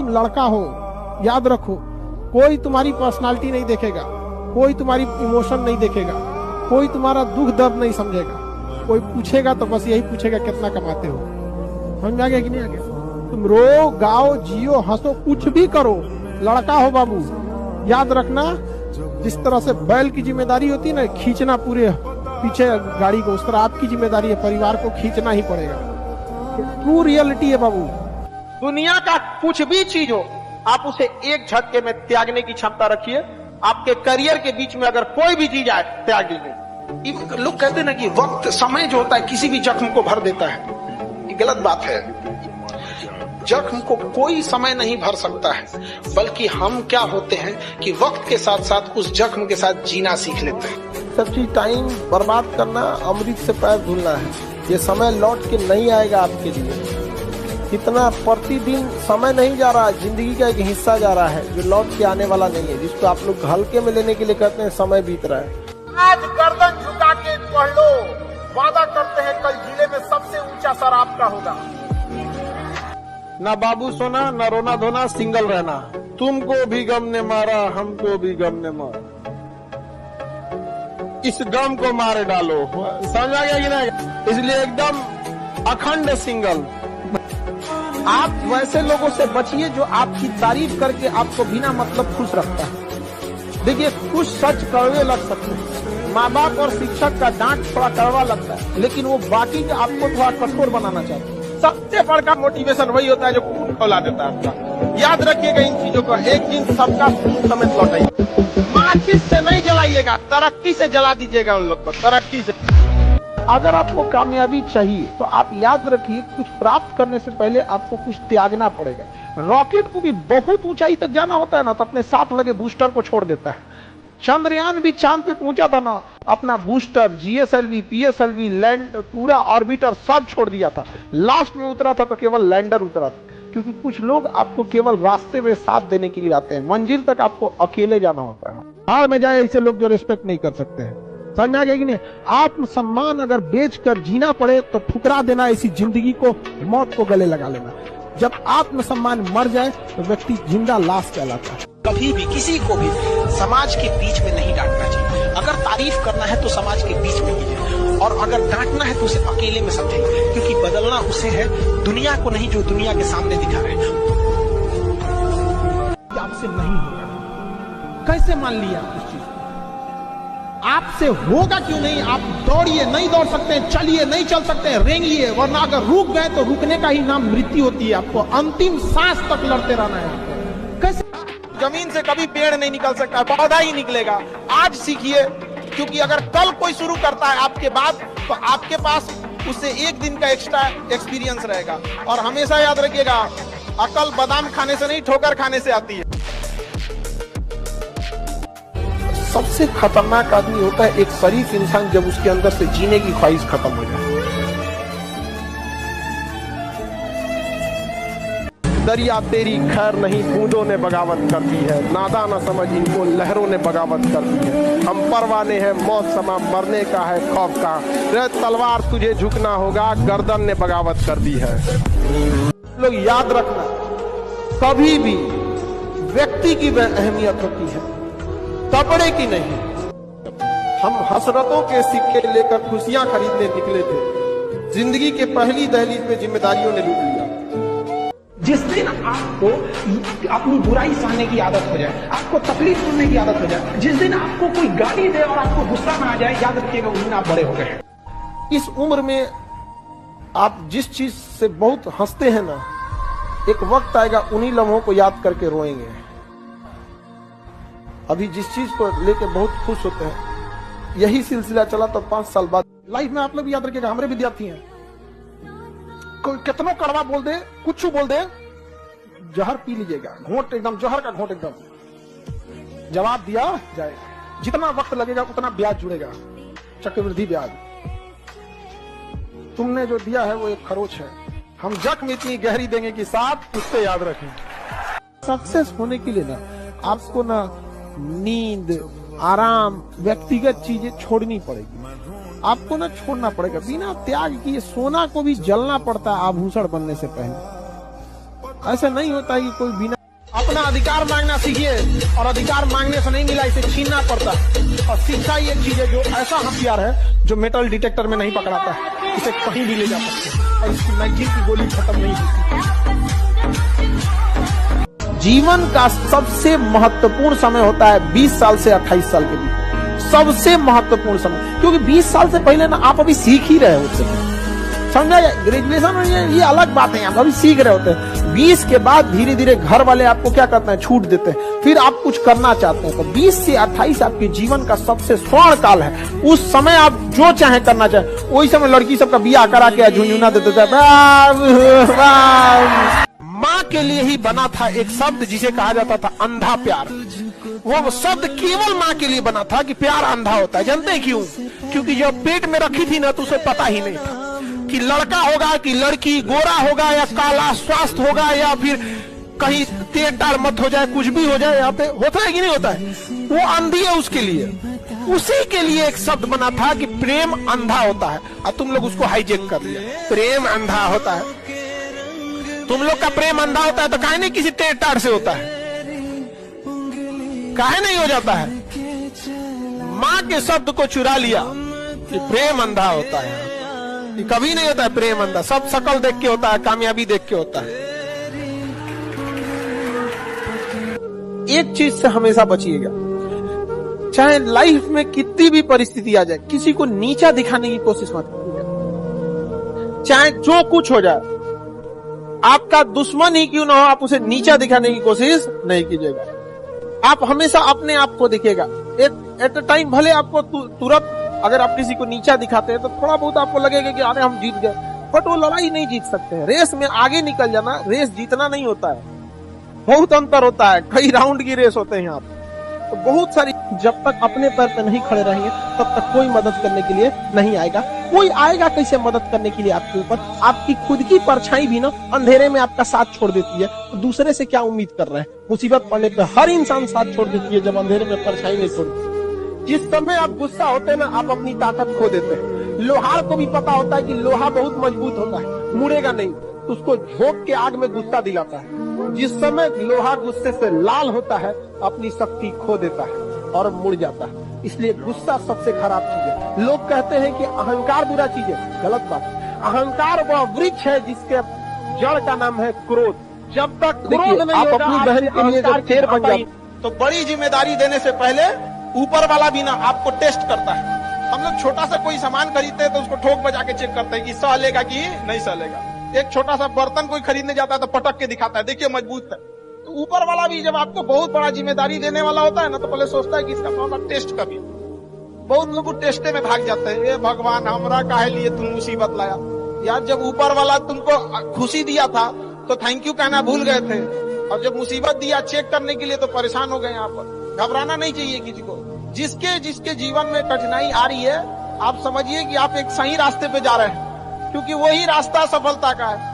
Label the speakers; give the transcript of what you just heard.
Speaker 1: तुम लड़का हो, याद रखो, कोई तुम्हारी पर्सनालिटी नहीं देखेगा, कोई तुम्हारी इमोशन नहीं देखेगा, कोई तुम्हारा दुख दर्द नहीं समझेगा। कोई पूछेगा तो बस यही पूछेगा कितना कमाते हो। समझ में आ गया कि नहीं आ गया? तुम रो, गाओ, जियो, हंसो, कुछ भी करो, लड़का हो बाबू। याद रखना, जिस तरह से बैल की जिम्मेदारी होती है ना खींचना पूरे पीछे गाड़ी को, उस तरह आपकी जिम्मेदारी है, परिवार को खींचना ही पड़ेगा। ट्रू रियलिटी है बाबू। दुनिया का कुछ भी चीज हो, आप उसे एक झटके में त्यागने की क्षमता रखिए। आपके करियर के बीच में अगर कोई भी चीज आए, त्याग दीजिए। लोग कहते हैं ना कि वक्त, समय जो होता है किसी भी जख्म को भर देता है, ये गलत बात है। जख्म को कोई समय नहीं भर सकता है, बल्कि हम क्या होते हैं कि वक्त के साथ साथ उस जख्म के साथ जीना सीख लेते हैं। सब चीज टाइम बर्बाद करना अमृत से पैर धुलना है। ये समय लौट के नहीं आएगा आपके लिए। इतना प्रतिदिन समय नहीं जा रहा, जिंदगी का एक हिस्सा जा रहा है जो लौट के आने वाला नहीं है, जिसको आप लोग हल्के में लेने के लिए कहते हैं समय बीत रहा है। आज गर्दन झुका के पढ़ लो, वादा करते हैं कल जिले में सबसे ऊंचा सर आपका होगा। ना बाबू सोना, ना रोना धोना, सिंगल रहना। तुमको भी गम ने मारा, हमको भी गम ने मारा, इस गम को मारे डालो। समझ आ गया कि नहीं? इसलिए एकदम अखंड सिंगल। आप वैसे लोगों से बचिए जो आपकी तारीफ करके आपको बिना मतलब खुश रखता है। देखिए, कुछ सच कड़वे लग सकते हैं, माँ बाप और शिक्षक का डांट थोड़ा कड़वा लगता है, लेकिन वो बाकी के आपको थोड़ा कठोर बनाना चाहते हैं। सबसे बड़ा मोटिवेशन वही होता है जो खून खौला देता है आपका। याद रखिएगा इन चीजों को। एक दिन सबका खून समेत लौटाइए। माचिस से नहीं जलाइएगा, तरक्की से जला दीजिएगा उन लोग को, तरक्की से। अगर आपको कामयाबी चाहिए तो आप याद रखिए, कुछ प्राप्त करने से पहले आपको कुछ त्यागना पड़ेगा। रॉकेट को भी बहुत ऊंचाई तक जाना होता है ना, तो अपने साथ लगे बूस्टर को छोड़ देता है। चंद्रयान भी चांद पे पहुंचा था ना, अपना बूस्टर, जीएसएलवी, पीएसएलवी, लैंड, पूरा ऑर्बिटर सब छोड़ दिया था। लास्ट में उतरा था तो केवल लैंडर उतरा था। क्योंकि कुछ लोग आपको केवल रास्ते में साथ देने के लिए आते हैं, मंजिल तक आपको अकेले जाना होता है। हार में जाए ऐसे लोग जो रिस्पेक्ट नहीं कर सकते हैं। समझ में आ गया कि नहीं? आत्मसम्मान अगर बेचकर जीना पड़े तो ठुकरा देना, ऐसी जिंदगी को, मौत को गले लगा लेना। जब आत्मसम्मान मर जाए तो व्यक्ति जिंदा लाश कहलाता है।
Speaker 2: कभी भी किसी को भी समाज के बीच में नहीं डांटना चाहिए। अगर तारीफ करना है तो समाज के बीच में कीजिए, और अगर डांटना है तो उसे अकेले में समझें, क्योंकि बदलना उसे है, दुनिया को नहीं जो दुनिया के सामने दिखा रहे हैं।
Speaker 1: आपसे नहीं होगा, कैसे मान लिया उस चीज? आपसे होगा क्यों नहीं? आप दौड़िए, नहीं दौड़ सकते, चलिए, नहीं चल सकते, रेंगिए, वरना अगर रुक गए तो रुकने का ही नाम मृत्यु होती है। आपको अंतिम सांस तक लड़ते रहना है। कैसे? जमीन से कभी पेड़ नहीं निकल सकता, पौधा ही निकलेगा। आज सीखिए, क्योंकि अगर कल कोई शुरू करता है आपके बाद, तो आपके पास उससे एक दिन का एक्स्ट्रा एक्सपीरियंस रहेगा। और हमेशा याद रखिएगा, अकल बादाम खाने से नहीं, ठोकर खाने से आती है। सबसे खतरनाक आदमी होता है एक शरीफ इंसान, जब उसके अंदर से जीने की ख्वाहिश खत्म हो जाए। दरिया तेरी खैर नहीं, बूंदों ने बगावत कर दी है, नादा न समझ इनको लहरों ने बगावत कर दी है। हम परवाने हैं, मौत समा मरने का है खौफ का, रे तलवार तुझे झुकना होगा, गर्दन ने बगावत कर दी है। लोग याद रखना, कभी भी व्यक्ति की वह अहमियत होती है, कपड़े की नहीं। हम हसरतों के सिक्के लेकर खुशियां खरीदने निकले थे, जिंदगी के पहली दहलीज पे जिम्मेदारियों ने लूट लिया। जिस दिन आपको अपनी बुराई सहने की आदत हो जाए, आपको तकलीफ सुनने की आदत हो जाए, जिस दिन आपको कोई गाली दे और आपको गुस्सा ना आ जाए, याद रखिएगा उस दिन आप बड़े हो गए। इस उम्र में आप जिस चीज से बहुत हंसते हैं ना, एक वक्त आएगा उन्हीं लम्हों को याद करके रोएंगे। अभी जिस चीज को लेके बहुत खुश होते हैं, यही सिलसिला चला तो 5 साल बाद लाइफ में आप लोग भी याद रखिएगा। हमारे विद्यार्थी हैं, कोई कितना कड़वा बोल दे, कुछ बोल दे, जहर पी लीजिएगा, घोंट एकदम जहर का घोंट एकदम, जवाब दिया जाएगा। जितना वक्त लगेगा उतना ब्याज जुड़ेगा, चक्रवृद्धि ब्याज। तुमने जो दिया है वो एक खरोच है, हम जख्म इतनी गहरी देंगे कि साथ उससे याद रखें। सक्सेस होने के लिए ना आपको ना नींद, आराम, व्यक्तिगत चीजें छोड़नी पड़ेगी। आपको ना छोड़ना पड़ेगा, बिना त्याग किए। सोना को भी जलना पड़ता है आभूषण बनने से पहले। ऐसा नहीं होता है कि कोई बिना अपना अधिकार मांगना सीखिए, और अधिकार मांगने से नहीं मिला, इसे छीनना पड़ता है। और शिक्षा ही एक चीज है जो ऐसा हथियार है जो मेटल डिटेक्टर में नहीं पकड़ाता है, इसे कहीं भी ले जा सकते हैं और इसकी मैगजीन की गोली खत्म नहीं होती। जीवन का सबसे महत्वपूर्ण समय होता है 20 साल से 28 साल के बीच, सबसे महत्वपूर्ण समय, क्योंकि 20 साल से पहले ना आप अभी सीख ही रहे होते हैं, समझा। ग्रेजुएशन में ये अलग बात है, आप अभी सीख रहे होते हैं। 20 के बाद धीरे धीरे घर वाले आपको क्या करते हैं, छूट देते हैं, फिर आप कुछ करना चाहते हैं। तो 20 से 28 आपके जीवन का सबसे स्वर्ण काल है। उस समय आप जो चाहे करना चाहे, वही समय लड़की सबका बियाह करा के झुंझुना देते थे। माँ के लिए ही बना था एक शब्द जिसे कहा जाता था अंधा प्यार। वो शब्द केवल माँ के लिए बना था कि प्यार अंधा होता है। जानते हैं क्यों? क्योंकि जब पेट में रखी थी ना, तो उसे पता ही नहीं था कि लड़का होगा कि लड़की, गोरा होगा या काला, स्वास्थ्य होगा या फिर कहीं तेज टार मत हो जाए, कुछ भी हो जाए। यहाँ पे होता है कि नहीं होता है? वो अंधी है, उसके लिए, उसी के लिए एक शब्द बना था कि प्रेम अंधा होता है। और तुम लोग उसको हाईजेक कर लिया, प्रेम अंधा होता है। तुम लोग का प्रेम अंधा होता है तो काहे नहीं किसी तेज टार से होता है, काहे नहीं हो जाता है? माँ के शब्द को चुरा लिया कि प्रेम अंधा होता है। ये कभी नहीं होता है प्रेम अंधा, सब शकल देख के होता है, कामयाबी देख के होता है। एक चीज से हमेशा बचिएगा, चाहे लाइफ में कितनी भी परिस्थिति आ जाए, किसी को नीचा दिखाने की कोशिश मत कीजिएगा। चाहे जो कुछ हो जाए, आपका दुश्मन ही क्यों ना हो, आप उसे नीचा दिखाने की कोशिश नहीं कीजिएगा। आप हमेशा अपने आप को देखिएगा। एट अ टाइम भले आपको तुरंत अगर आप किसी को नीचा दिखाते हैं तो थोड़ा बहुत आपको लगेगा कि अरे हम जीत गए, बट वो लड़ाई नहीं जीत सकते हैं। रेस में आगे निकल जाना, रेस जीतना नहीं होता है, बहुत अंतर होता है। कई राउंड की रेस होते हैं यहाँ पे। तो बहुत सारी, जब तक अपने पैर पे नहीं खड़े रहेंगे तब तक कोई मदद करने के लिए नहीं आएगा। कोई आएगा कैसे मदद करने के लिए आपके ऊपर? आपकी खुद की परछाई भी ना अंधेरे में आपका साथ छोड़ देती है, तो दूसरे से क्या उम्मीद कर रहे हैं? मुसीबत पड़ने पे हर इंसान साथ छोड़ देती है, जब अंधेरे में परछाई नहीं छोड़ती। जिस समय आप गुस्सा होते हैं ना, आप अपनी ताकत खो देते हैं। लोहार को भी पता होता है कि लोहा बहुत मजबूत होता है, मुड़ेगा नहीं, तो उसको झोंक के आग में गुस्सा दिलाता है। जिस समय लोहा गुस्से से लाल होता है, अपनी शक्ति खो देता है और मुड़ जाता है। इसलिए गुस्सा सबसे खराब चीज है। लोग कहते हैं कि अहंकार बुरा चीज है, गलत बात। अहंकार वह वृक्ष है जिसके जड़ का नाम है क्रोध। जब तक क्रोध नहीं होगा, अपनी बहन के लिए जब शेर बन जाए, तो बड़ी जिम्मेदारी देने से पहले ऊपर वाला भी ना आपको टेस्ट करता है। हम लोग छोटा सा कोई सामान खरीदते हैं तो उसको ठोक बजा के चेक करते हैं कि सह लेगा कि नहीं सह लेगा। एक छोटा सा बर्तन कोई खरीदने जाता है तो पटक के दिखाता है, देखिए मजबूत है। तो ऊपर वाला भी जब आपको बहुत बड़ा जिम्मेदारी देने वाला होता है ना, तो पहले सोचता है कि इसका थोड़ा टेस्ट कभी। बहुत लोग टेस्टे में भाग जाते हैं, ये भगवान हमरा काहे लिए तुम मुसीबत लाया यार। जब ऊपर वाला तुमको खुशी दिया था तो थैंक यू कहना भूल गए थे, और जब मुसीबत दिया चेक करने के लिए तो परेशान हो गए। यहाँ पर घबराना नहीं चाहिए किसी को। जिसके जीवन में कठिनाई आ रही है, आप समझिए कि आप एक सही रास्ते पे जा रहे हैं, क्योंकि वही रास्ता सफलता का है।